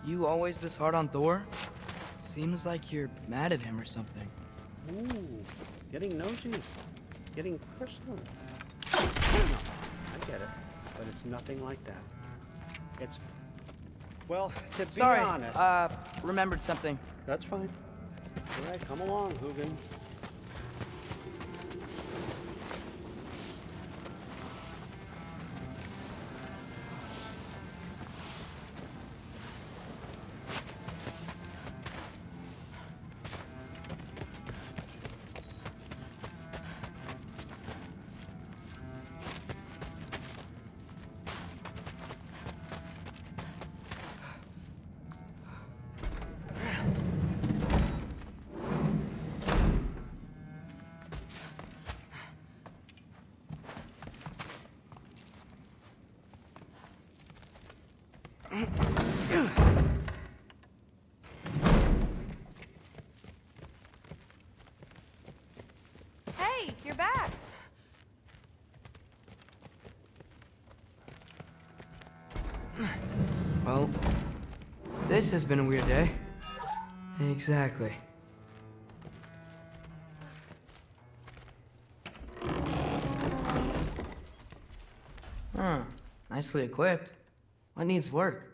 You always this hard on Thor? Seems like you're mad at him or something. Ooh, getting nosy, getting personal. No, I get it, but it's nothing like that. It's, well, to be Sorry, honest... remembered something. That's fine. All right, come along, Hugin. Hey, you're back. Well, this has been a weird day. Exactly. Huh. Nicely equipped. What needs work?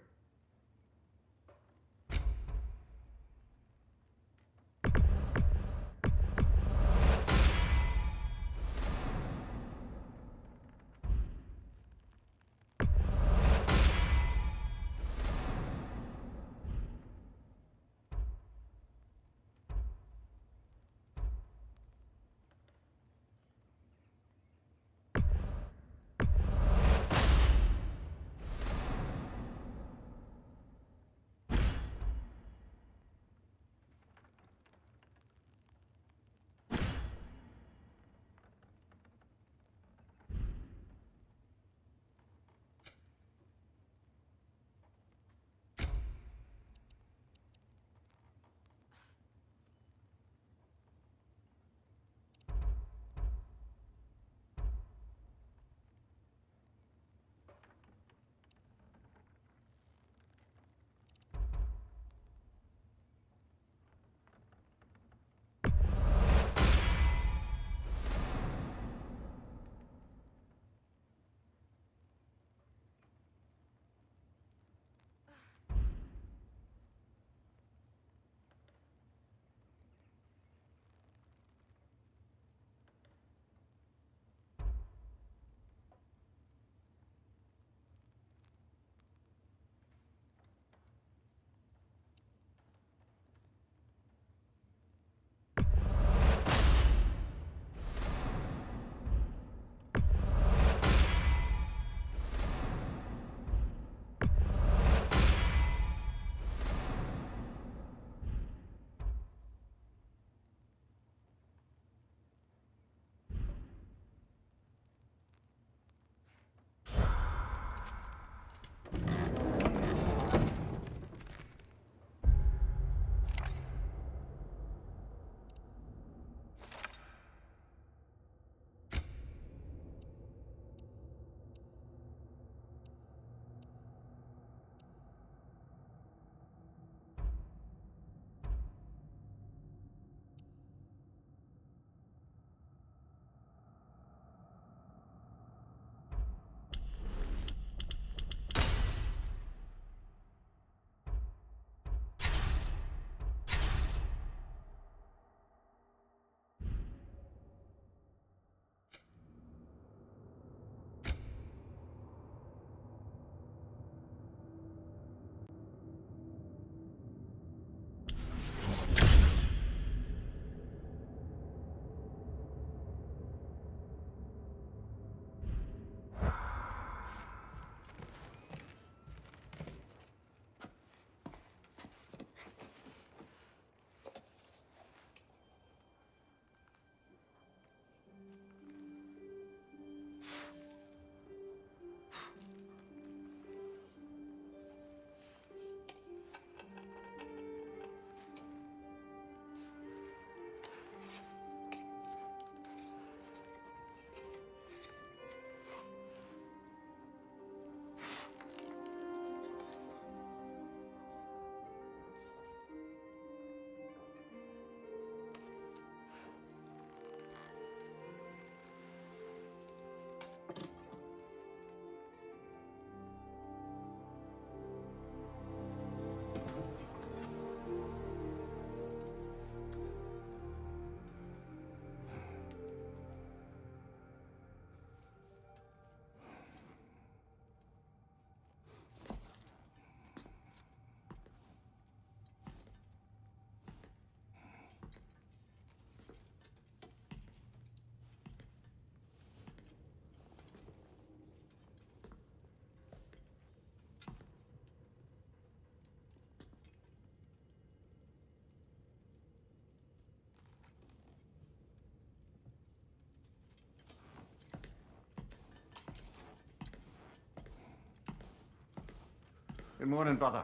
Good morning, brother.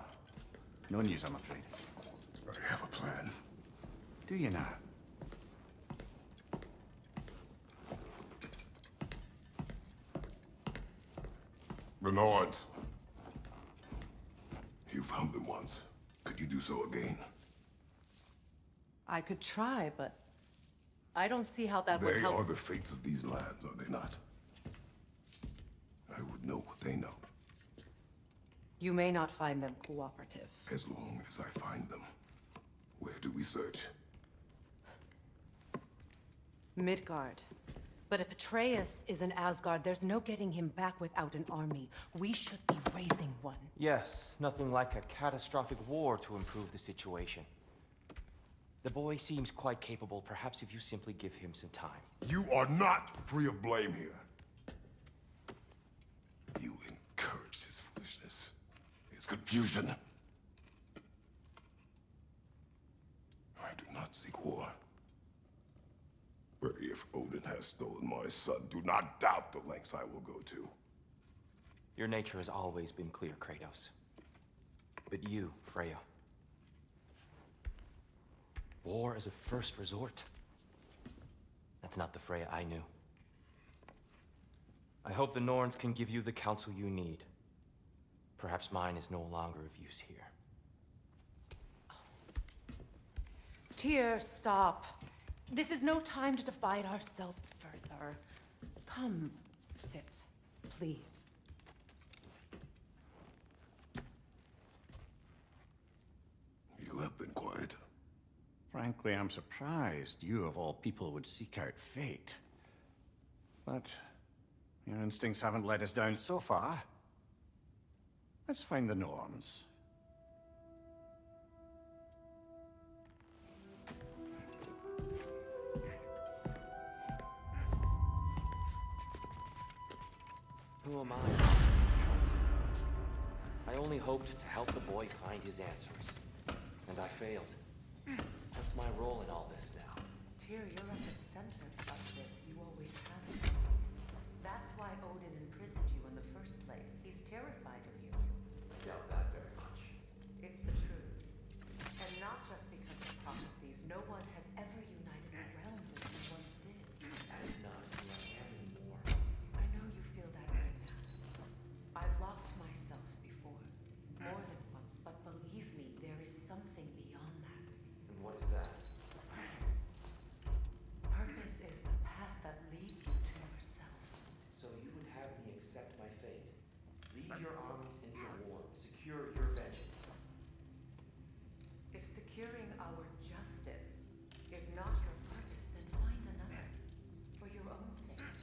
No news, I'm afraid. I have a plan. Do you now? The Norns. You found them once. Could you do so again? I could try, but I don't see how that would They help. are the fates of these lands, are they not? I would know what they know, You may not find them cooperative. as long as I find them. Where do we search? Midgard. But if Atreus is in Asgard, there's no getting him back without an army. We should be raising one. Yes, nothing like a catastrophic war to improve the situation. The boy seems quite capable. Perhaps if you simply give him some time. You are not free of blame here. You encouraged his foolishness, his confusion. I do not seek war. But if Odin has stolen my son, do not doubt the lengths I will go to. Your nature has always been clear, Kratos. But you, Freya. War as a first resort. That's not the Freya I knew. I hope the Norns can give you the counsel you need. Perhaps mine is no longer of use here. Tyr, stop. This is no time to divide ourselves further. Come, sit, please. You have been quiet. Frankly, I'm surprised you of all people would seek out fate. But your instincts haven't let us down so far. Let's find the Norns. Who am I? I only hoped to help the boy find his answers. And I failed. What's my role in all this now? Tyr, you're at the center of this. You always have been. That's why Odin imprisoned you in the first place. He's terrified of you. I doubt that very much. It's the truth. And not just because of prophecies. No one has ever united the realms as you once did. That is not who I am anymore. I know you feel that right now. I've lost myself before. More than once, but believe me, there is something beyond that. And what is that? Purpose is the path that leads you to yourself. So you would have me accept my fate. Lead your armies into war. Secure your vengeance. If securing our justice is not your purpose, then find another. For your own sake.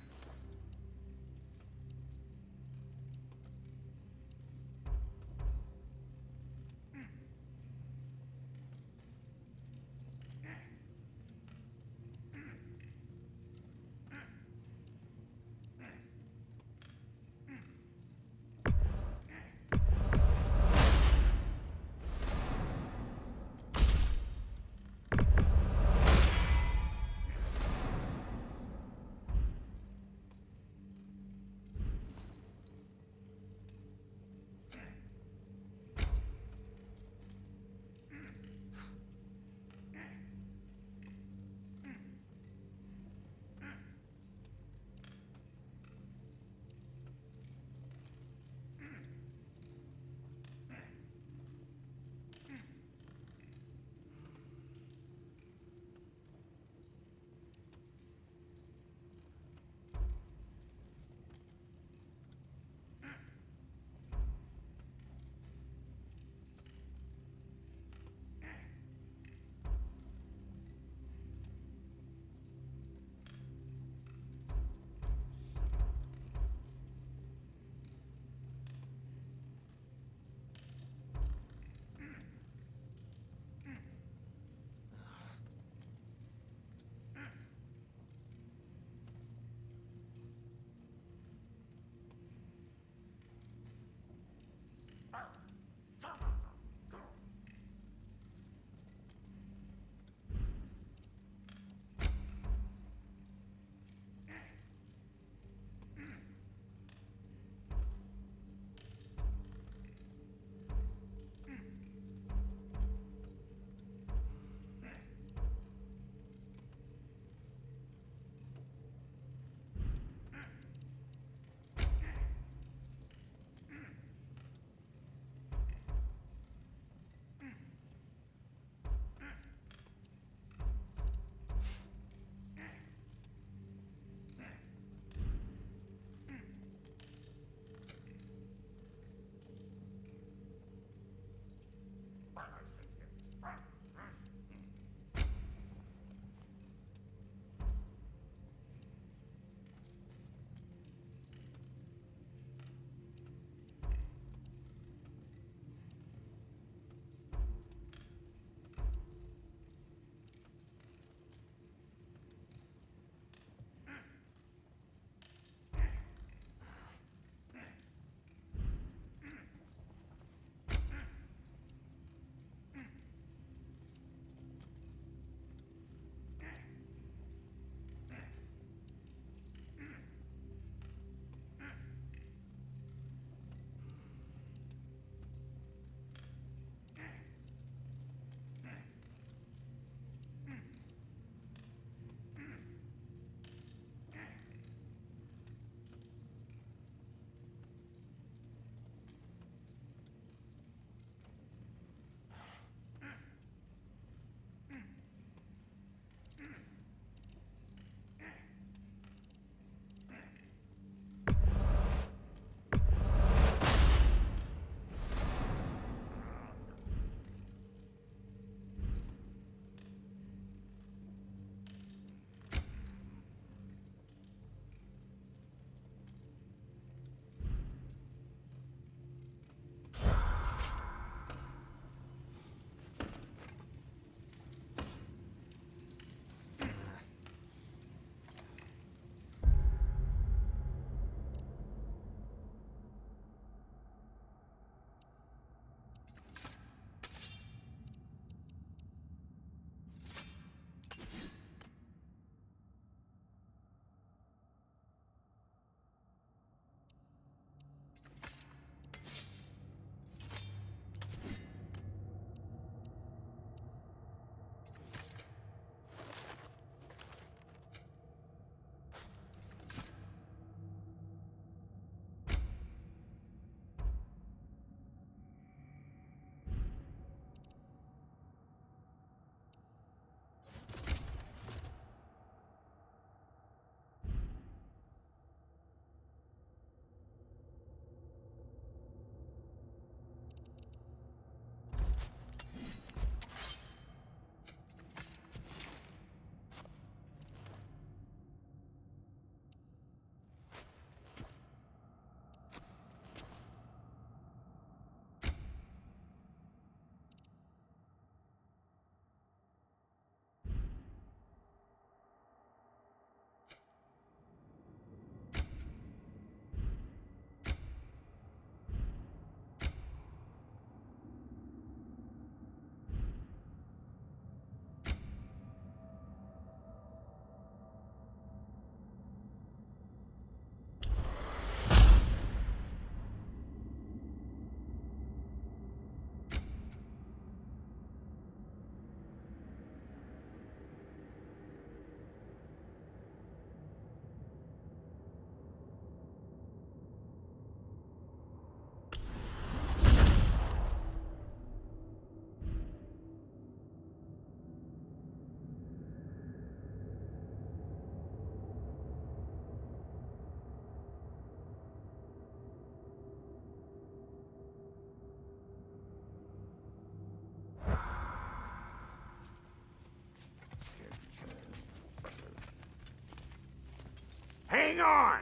Hang on!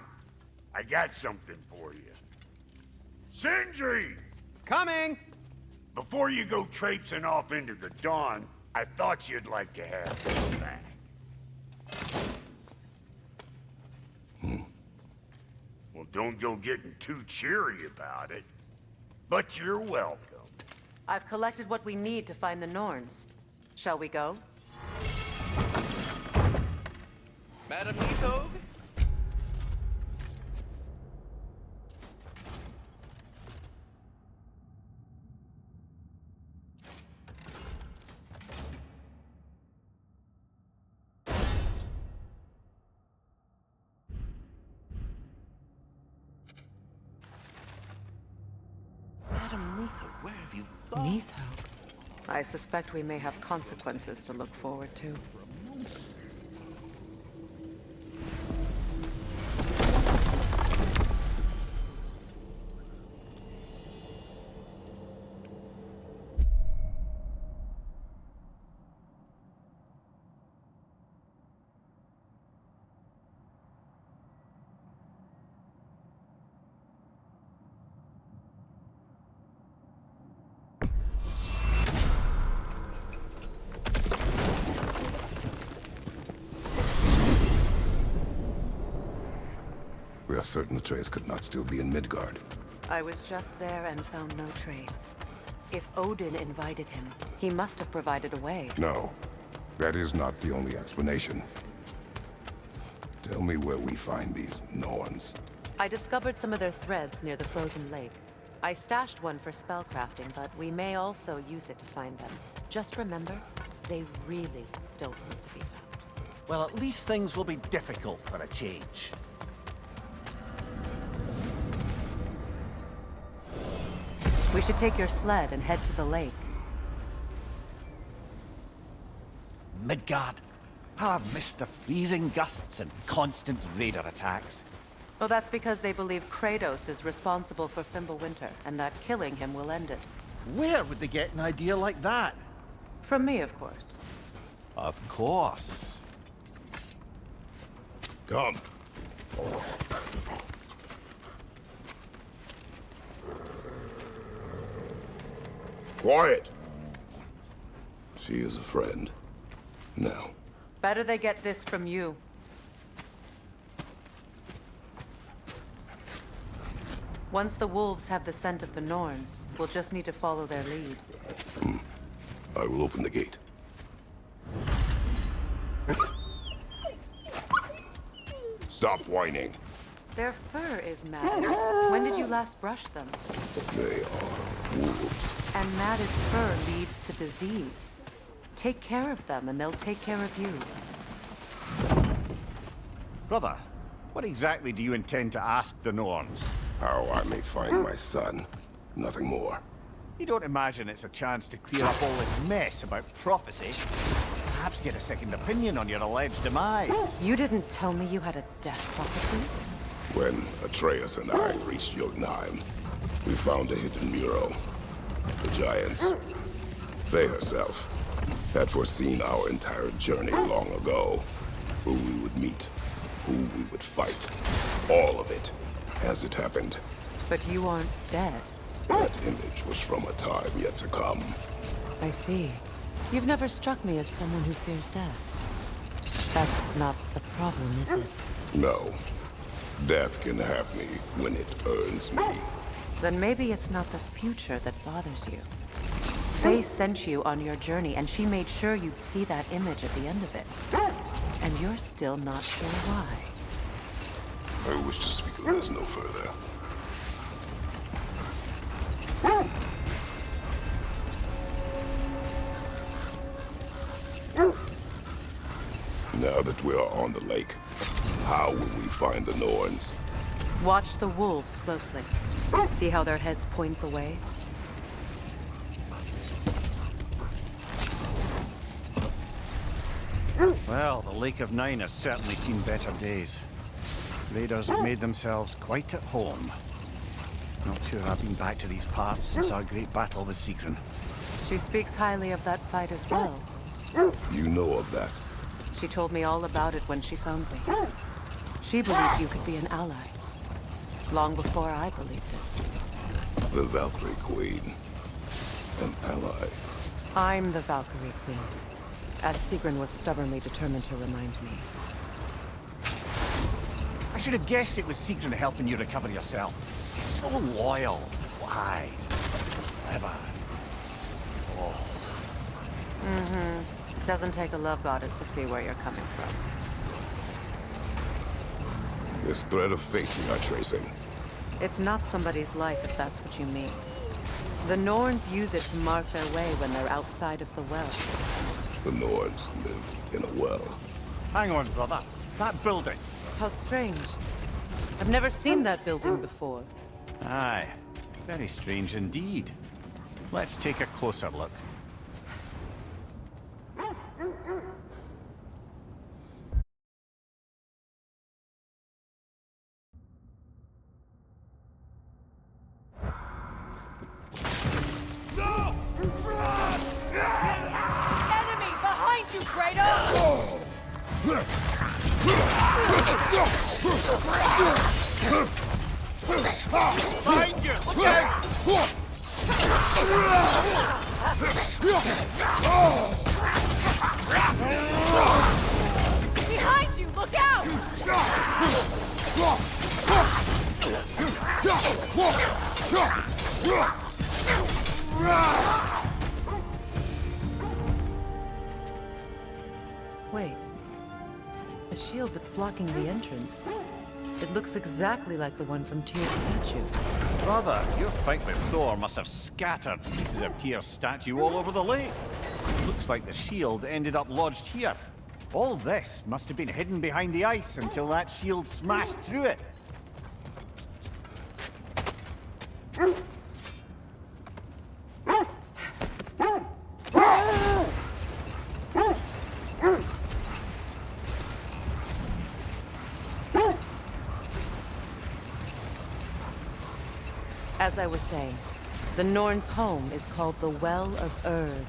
I got something for you. Sindri! Coming! Before you go traipsing off into the dawn, I thought you'd like to have this back. Well, don't go getting too cheery about it. But you're welcome. I've collected what we need to find the Norns. Shall we go? Madam Nithog? Madam Nithog, where have you gone? Nithog. I suspect we may have consequences to look forward to. We are certain Atreus could not still be in Midgard. I was just there and found no trace. If Odin invited him, he must have provided a way. No, that is not the only explanation. Tell me where we find these Norns. I discovered some of their threads near the frozen lake. I stashed one for spellcrafting, but we may also use it to find them. Just remember, they really don't need to be found. Well, at least things will be difficult for a change. We should take your sled and head to the lake. Midgard. I've missed the freezing gusts and constant raider attacks. Well, that's because they believe Kratos is responsible for Fimbulwinter, and that killing him will end it. Where would they get an idea like that? From me, of course. Of course. Come. Quiet! She is a friend. Now. Better they get this from you. Once the wolves have the scent of the Norns, we'll just need to follow their lead. I will open the gate. Stop whining. Their fur is matted. When did you last brush them? They are wolves. And matted fur leads to disease. Take care of them, and they'll take care of you. Brother, what exactly do you intend to ask the Norns? How I may find my son. Nothing more. You don't imagine it's a chance to clear up all this mess about prophecy? Perhaps get a second opinion on your alleged demise? You didn't tell me you had a death prophecy? When Atreus and I reached Jotunheim, we found a hidden mural. The Giants, they herself, had foreseen our entire journey long ago. Who we would meet, who we would fight. All of it, as it happened. But you aren't dead. That image was from a time yet to come. I see. You've never struck me as someone who fears death. That's not the problem, is it? No. Death can have me when it earns me. Then maybe it's not the future that bothers you. Faye sent you on your journey, and she made sure you'd see that image at the end of it. And you're still not sure why. I wish to speak of this no further. Now that we are on the lake, how will we find the Norns? Watch the wolves closely. See how their heads point the way? Well, the Lake of Nine has certainly seen better days. Raiders have made themselves quite at home. Not sure I've been back to these parts since our great battle with Sigrun. She speaks highly of that fight as well. You know of that? She told me all about it when she found me. She believed you could be an ally. Long before I believed it. The Valkyrie Queen. An ally. I'm the Valkyrie Queen, as Sigrun was stubbornly determined to remind me. I should have guessed it was Sigrun helping you recover yourself. He's so loyal. Why? Clever. Oh. Doesn't take a love goddess to see where you're coming from. This thread of fate we are tracing. It's not somebody's life, if that's what you mean. The Norns use it to mark their way when they're outside of the well. The Nords live in a well. Hang on, brother. That building. How strange. I've never seen that building before. Aye. Very strange indeed. Let's take a closer look. Enemy behind you, Kratos! Behind you! Look out! Behind you, look out! Wait. The shield that's blocking the entrance. It looks exactly like the one from Tyr's statue. Brother, your fight with Thor must have scattered pieces of Tyr's statue all over the lake. Looks like the shield ended up lodged here. All this must have been hidden behind the ice until that shield smashed through it. As I was saying, the Norn's home is called the Well of Erd.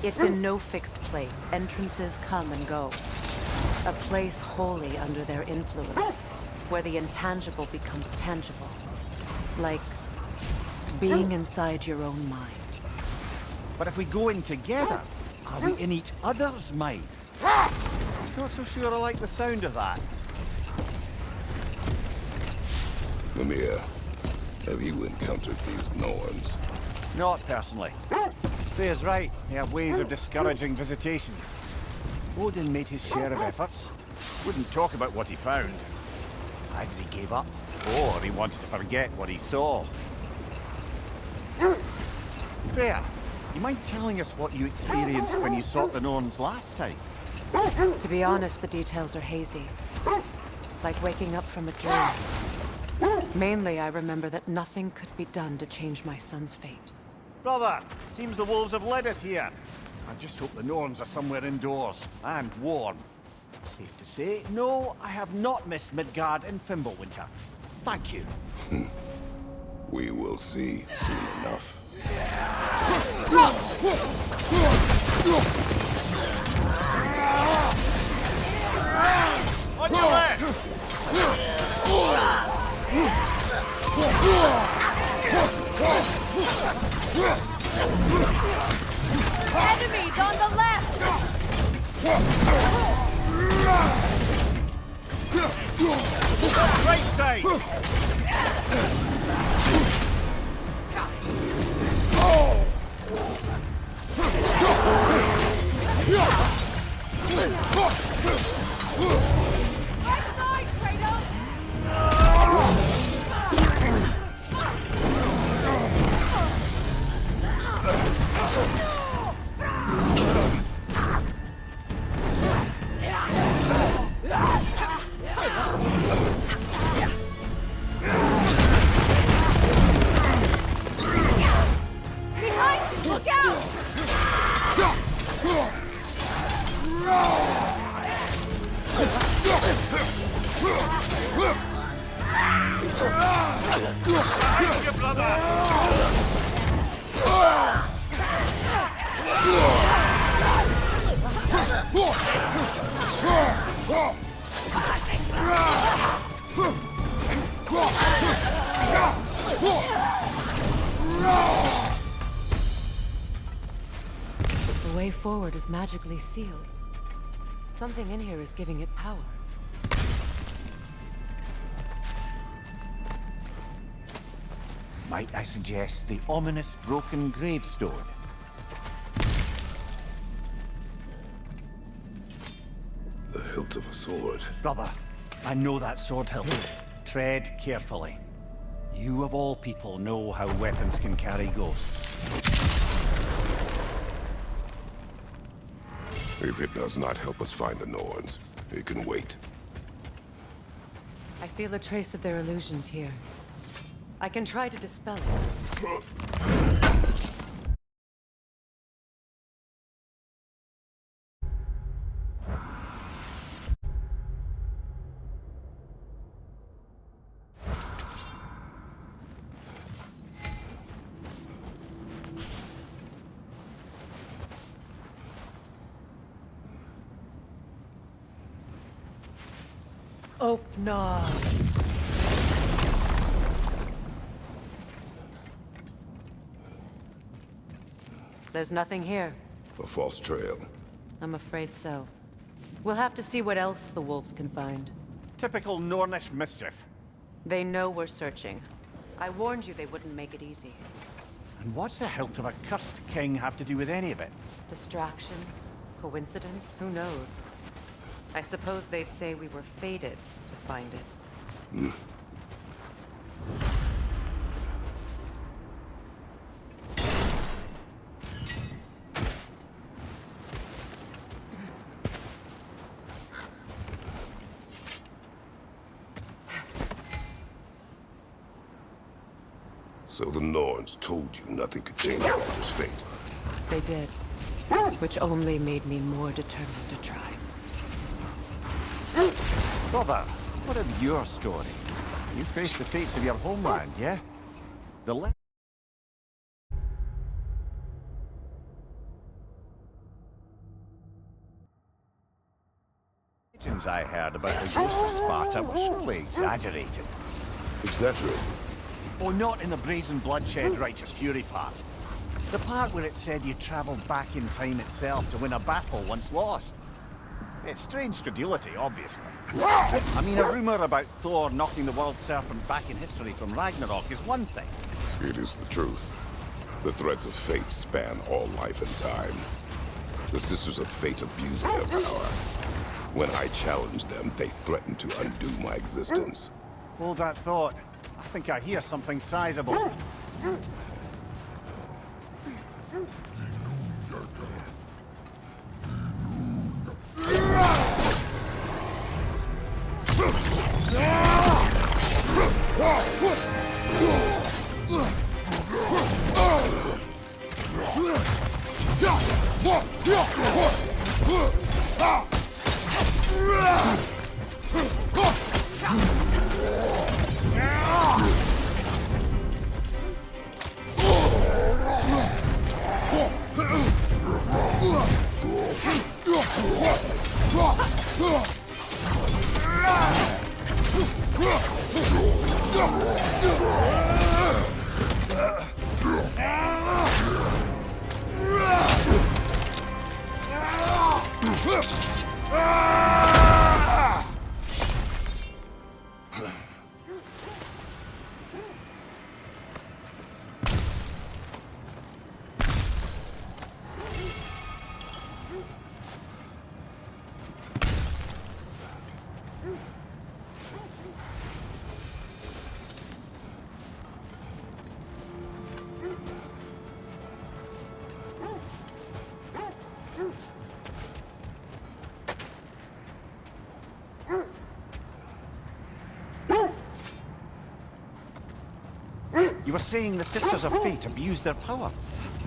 It's in no fixed place. Entrances come and go. A place wholly under their influence, where the intangible becomes tangible. Like being inside your own mind. But if we go in together, are we in each other's mind? Not so sure I like the sound of that. Mimir, have you encountered these Norns? Not personally. Freya's right. They have ways of discouraging visitation. Odin made his share of efforts. Wouldn't talk about what he found. Either he gave up, or he wanted to forget what he saw. Freya, you mind telling us what you experienced when you sought the Norns last time? To be honest, the details are hazy. Like waking up from a dream. Mainly, I remember that nothing could be done to change my son's fate. Brother, seems the wolves have led us here. I just hope the Norns are somewhere indoors, and warm. Safe to say, no, I have not missed Midgard and Fimbulwinter. Thank you. We will see soon enough. On your left! Enemies on the left! Right side! Right side, Kratos! Behind you, look out! Behind you, brother! The way forward is magically sealed. Something in here is giving it power. Might I suggest the ominous broken gravestone? The hilt of a sword. Brother, I know that sword hilt. Tread carefully. You of all people know how weapons can carry ghosts. If it does not help us find the Norns, it can wait. I feel a trace of their illusions here. I can try to dispel it. Open. There's nothing here. A false trail. I'm afraid so. We'll have to see what else the wolves can find. Typical Nornish mischief. They know we're searching. I warned you they wouldn't make it easy. And what's the hilt of a cursed king have to do with any of it? Distraction? Coincidence? Who knows? I suppose they'd say we were fated to find it. So the Norns told you nothing could change Walter's fate. They did. Which only made me more determined to try. Brother, what of your story? You faced the fates of your homeland, yeah? The legends I heard about the ghost of Sparta were surely exaggerated. Exaggerated? Oh, not in the brazen bloodshed righteous fury part. The part where it said you travelled back in time itself to win a battle once lost. It's strange credulity, obviously. I mean, a rumour about Thor knocking the world serpent back in history from Ragnarok is one thing. It is the truth. The threads of fate span all life and time. The Sisters of Fate abuse their power. When I challenge them, they threaten to undo my existence. Hold that thought. I think I hear something sizable. You were saying the Sisters of Fate abused their power?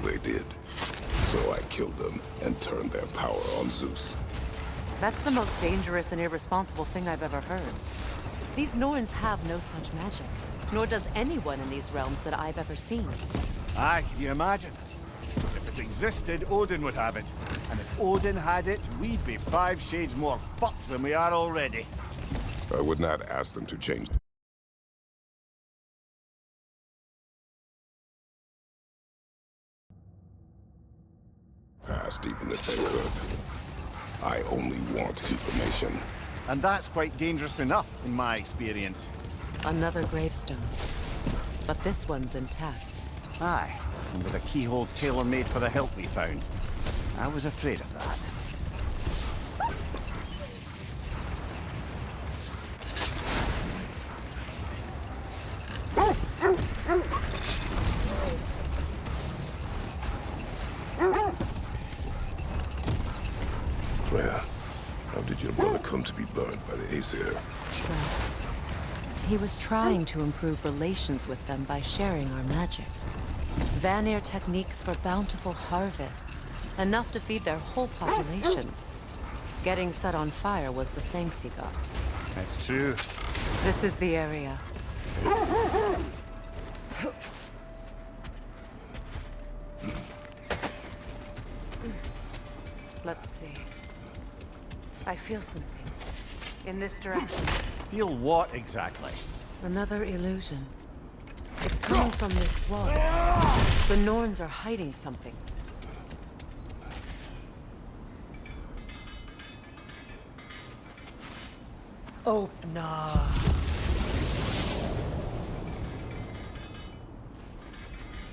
They did. So I killed them and turned their power on Zeus. That's the most dangerous and irresponsible thing I've ever heard. These Norns have no such magic, nor does anyone in these realms that I've ever seen. Aye, can you imagine? If it existed, Odin would have it. And if Odin had it, we'd be 5 shades more fucked than we are already. I would not ask them to change past even if they could. I only want information. And that's quite dangerous enough, in my experience. Another gravestone. But this one's intact. Aye, and with a keyhole tailor-made for the hilt we found. I was afraid of that. Freya, how did your brother come to be burned by the Aesir? Well, he was trying to improve relations with them by sharing our magic. Vanir techniques for bountiful harvests, enough to feed their whole population. Getting set on fire was the thanks he got. That's true. This is the area. Let's see. I feel something. In this direction. Feel what exactly? Another illusion. It's coming from this wall. The Norns are hiding something. Opener.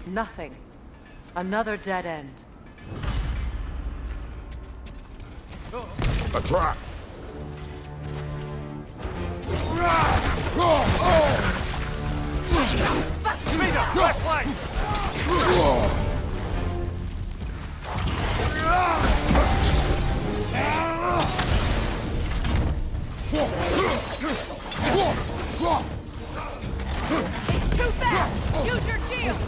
Nothing. Another dead end. A trap! It's too fast! Use your shield!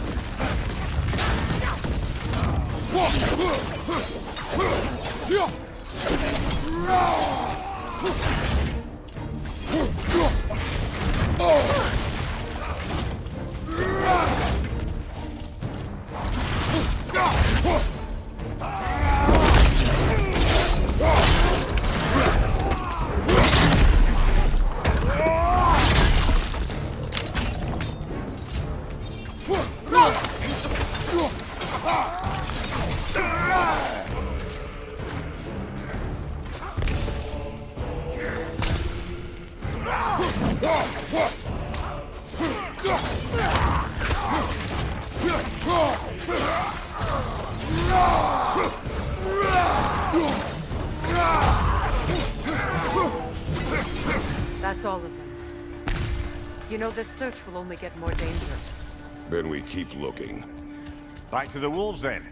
That's all of them. You know, this search will only get more dangerous. Then we keep looking. Back to the wolves, then.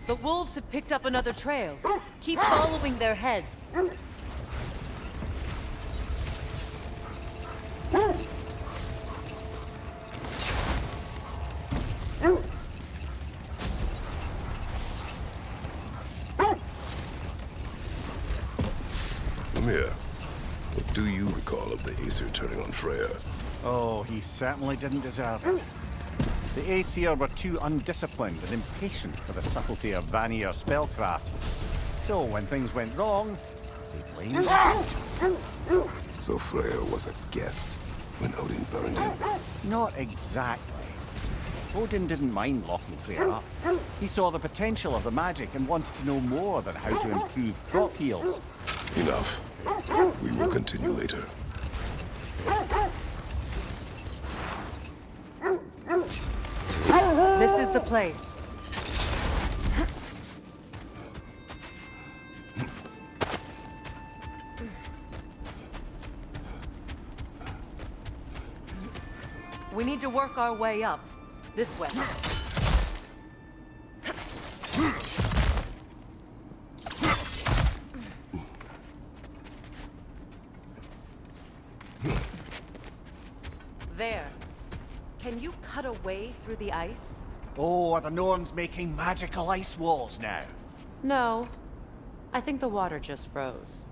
The wolves have picked up another trail. Keep following their heads. Ymir, what do you recall of the Aesir turning on Freya? Oh, he certainly didn't deserve it. The Aesir were too undisciplined and impatient for the subtlety of Vanir spellcraft. So when things went wrong, they blamed the So Freya was a guest when Odin burned him? Not exactly. Odin didn't mind locking Freya up. He saw the potential of the magic and wanted to know more than how to improve crop yields. Enough. We will continue later. This is the place. We need to work our way up. This way. There. Can you cut a way through the ice? Oh, are the Norns making magical ice walls now? No. I think the water just froze.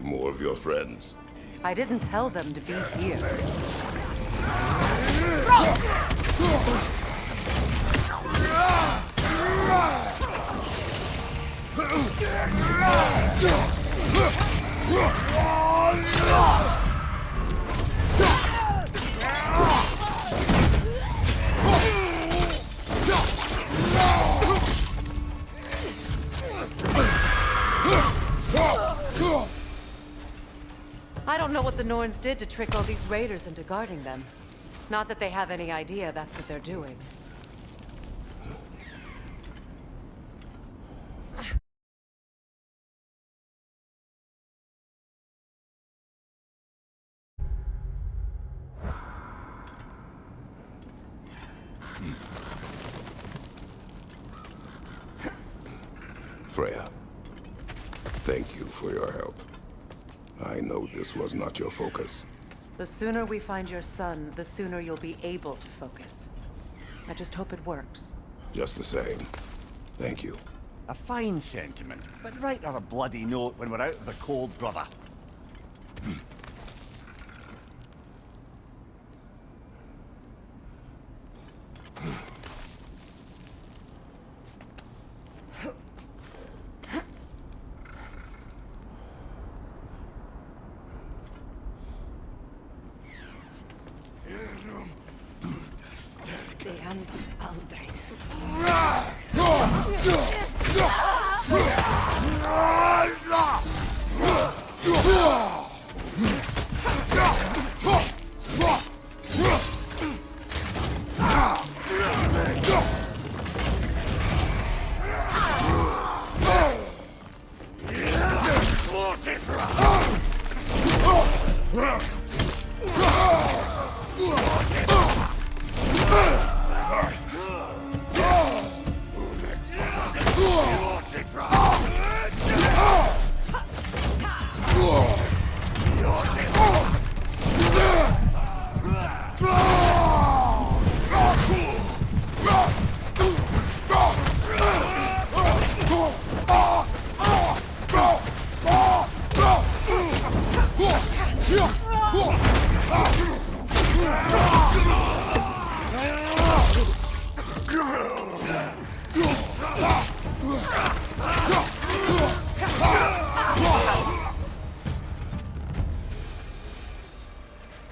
More of your friends. I didn't tell them to be here. I don't know what the Norns did to trick all these raiders into guarding them. Not that they have any idea that's what they're doing. Freya, thank you for your help. I know this was not your focus. The sooner we find your son, the sooner you'll be able to focus. I just hope it works. Just the same, thank you. A fine sentiment, but write her a bloody note when we're out of the cold, brother.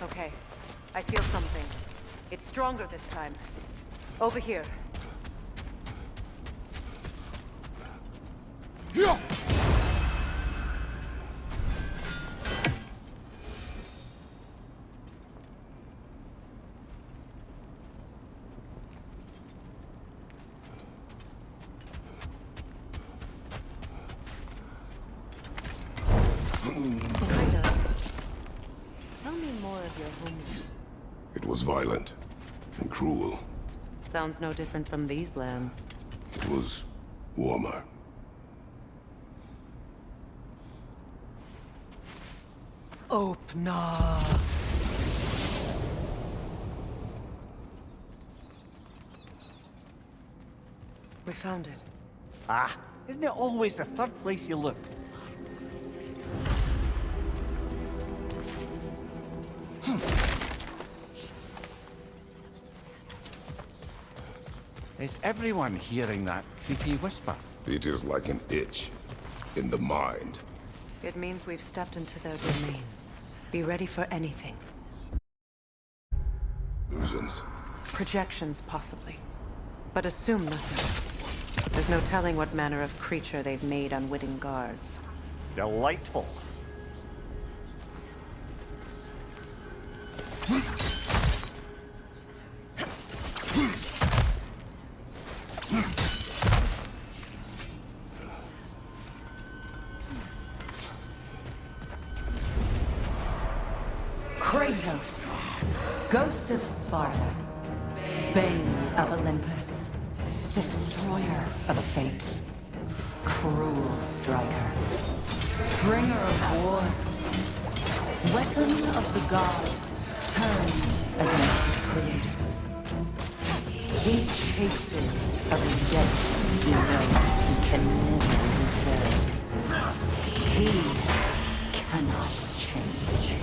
Okay, I feel something. It's stronger this time. Over here. Tell me more of your homeland. It was violent and cruel. Sounds no different from these lands. It was warmer. Open up. We found it. Ah, isn't it always the third place you look? Is everyone hearing that creepy whisper? It is like an itch in the mind. It means we've stepped into their domain. Be ready for anything. Illusions. Projections, possibly. But assume nothing. There's no telling what manner of creature they've made unwitting guards. Delightful. Kratos, ghost of Sparta, bane of Olympus, destroyer of fate, cruel striker, bringer of war, weapon of the gods turned against his creators. He chases a redemption he knows he can never deserve. He cannot change.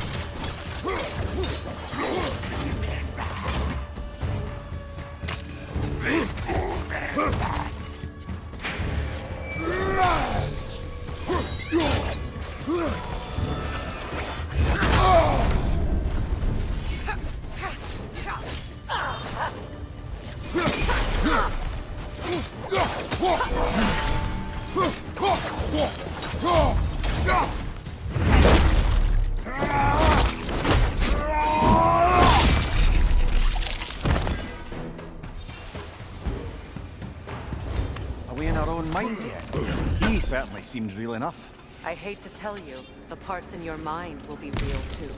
Are we in our own minds yet? He certainly seemed real enough. I hate to tell you, the parts in your mind will be real too.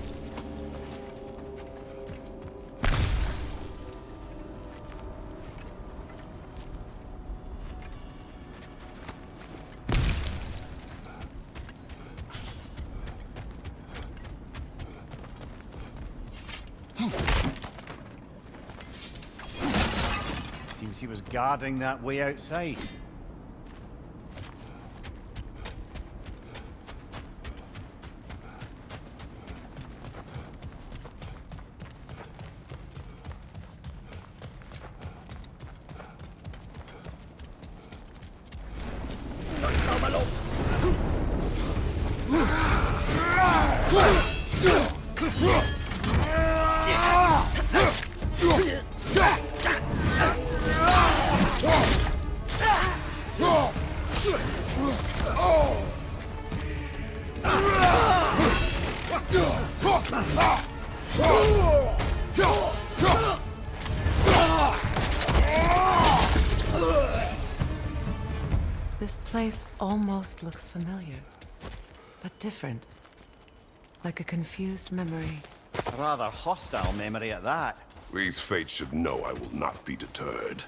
Seems he was guarding that way outside. This place almost looks familiar, but different. Like a confused memory. A rather hostile memory at that. These fates should know I will not be deterred.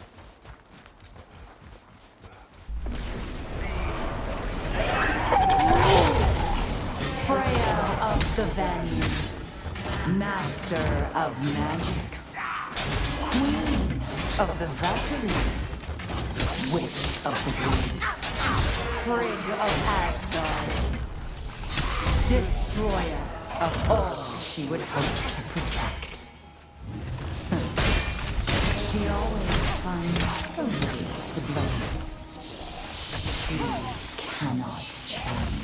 Freya of the Vanir, master of magics, queen of the Valkyries, witch of the breeze, Frigg of Asgard, destroyer of all she would hope to protect. She always finds somebody to blame. She cannot change.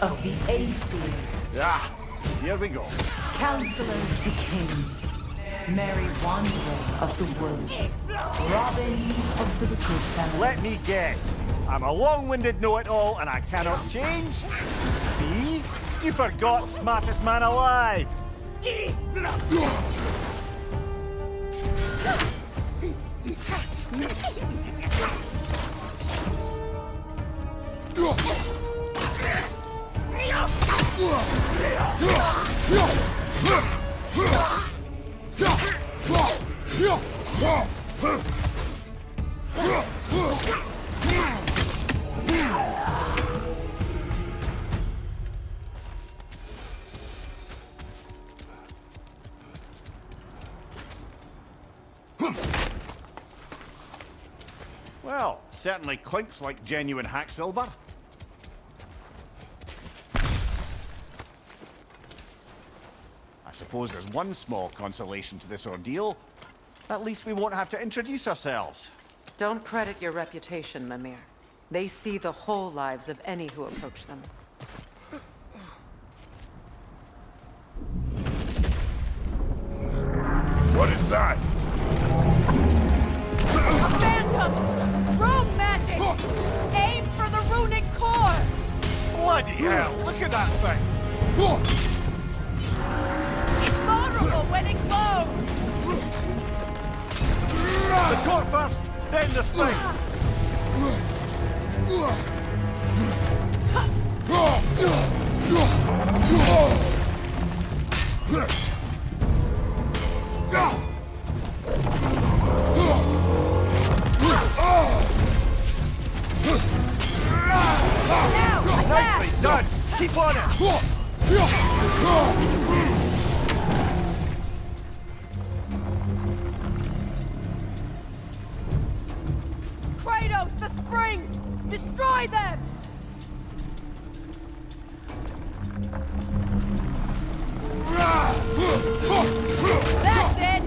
Of the Aesir. Ah, here we go. Counselor to kings. Merry wanderer of the woods. Robin of the good fellows. Let me guess. I'm a long-winded know-it-all and I cannot change? See? You forgot smartest man alive. Well, certainly clinks like genuine hack silver. I suppose there's one small consolation to this ordeal. At least we won't have to introduce ourselves. Don't credit your reputation, Mimir. They see the whole lives of any who approach them. What is that? A phantom! Rogue magic! Aim for the runic core! Bloody hell, look at that thing! It's vulnerable when it glows! The core first, then the thing! Nicely done! Keep on it! Kratos, the springs! Destroy them! That's it!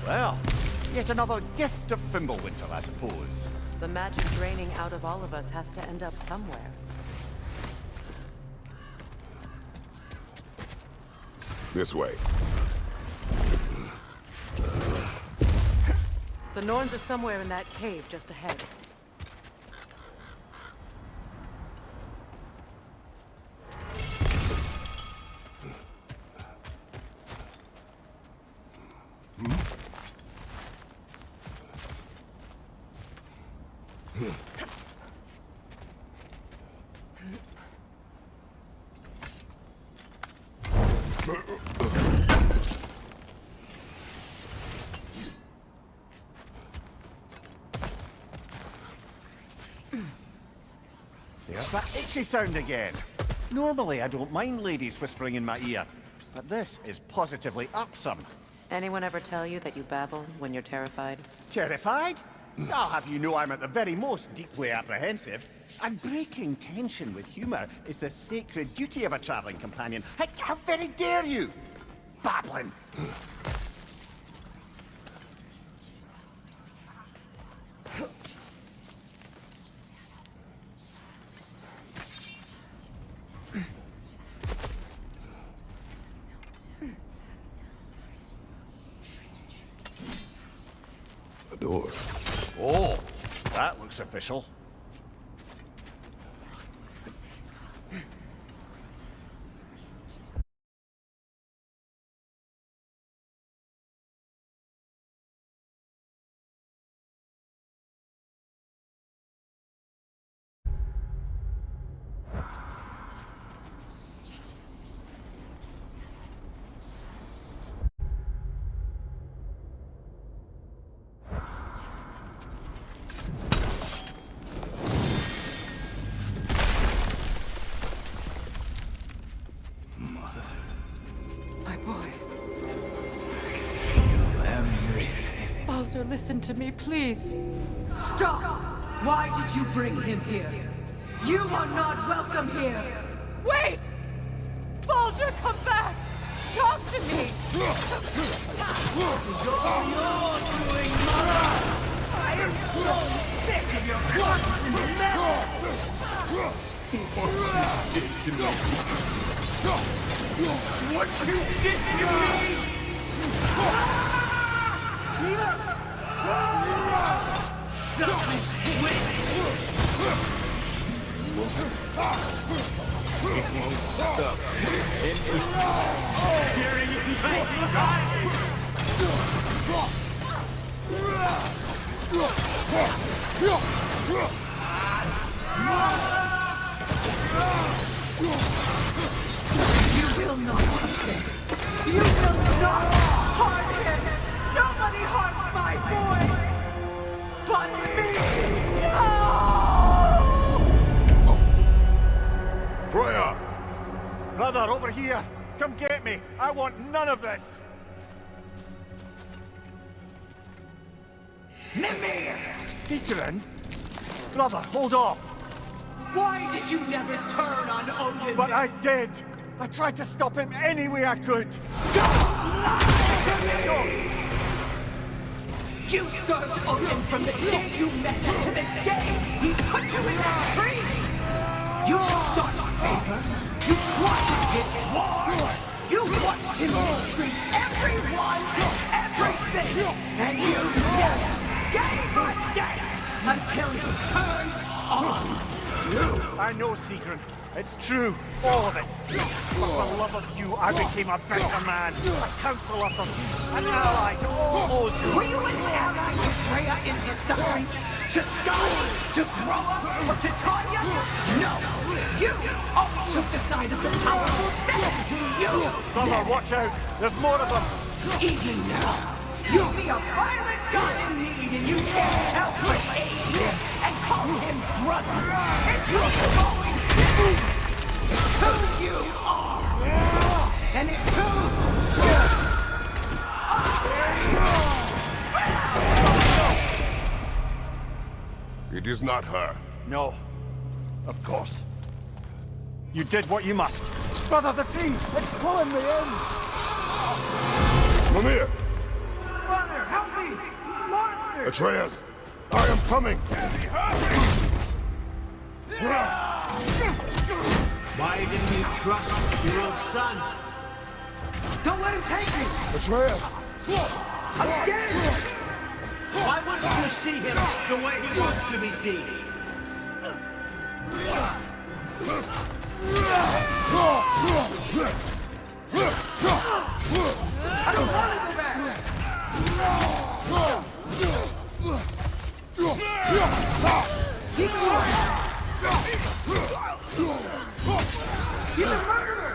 Well, yet another gift of Fimbulwinter, I suppose. The magic draining out of all of us has to end up somewhere. This way. The Norns are somewhere in that cave just ahead. There's that itchy sound again. Normally I don't mind ladies whispering in my ear, but this is positively irksome. Anyone ever tell you that you babble when you're terrified? Terrified? I'll have you know I'm at the very most deeply apprehensive. And breaking tension with humour is the sacred duty of a travelling companion. How very dare you! Babbling! A door. Oh, that looks official. Baldur, listen to me, please. Stop! Why did you bring him here? You are not welcome here! Wait! Baldur, come back! Talk to me! This is all your doing, Mother! I am so sick of your constant mess! What you did to me! Selfish witch! It won't stop. You will not touch him! You will not harm him! Nobody harms my boy! But me! No! Freya! Brother, over here! Come get me! I want none of this! Mimir! Seekerin? Brother, hold off! Why did you never turn on Odin? But I did! I tried to stop him any way I could! You served Odin from the day you met him to the day he put you in that tree! You sought favor, you wanted his war, you watched him mistreat everyone and everything, and you never gave a damn until you turned on you! I know, Seekerin. It's true. All of it. But for the love of you, I became a better man. A counselor for peace. An ally to all those who... Were you an ally to Freya in his suffering? To Scott? To Groa? Or to Tanya? No! You always took the side of the powerful. That's who you Brother, watch out. There's more of them. Even now, you see a violent god in need and you can't help but aid him and call him brother. It's who you've always been. It's who you are. And it's who you are. It is not her. No. Of course. You did what you must. Brother, the tree! It's pulling me in! Mimir! Brother, help me! Monster! Atreus! I am coming! Why didn't you trust your own son? Don't let him take me! Atreus! I'm scared! Why wouldn't you see him the way he wants to be seen? I don't want to go back! Keep going! He's a murderer!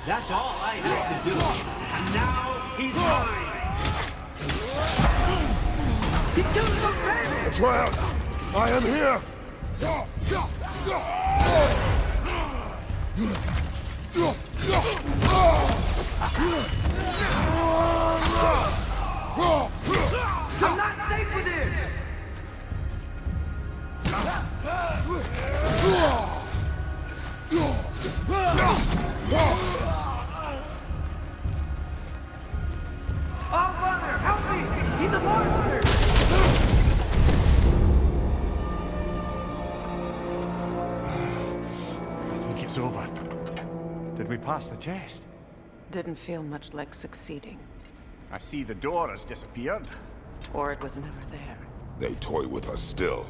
That's all I had to do. And now he's mine! He killed some baby! Atreus! I am here! I'm not safe with him! Oh, Father, help me! He's a monster! I think it's over. Did we pass the test? Didn't feel much like succeeding. I see the door has disappeared. Or it was never there. They toy with us still.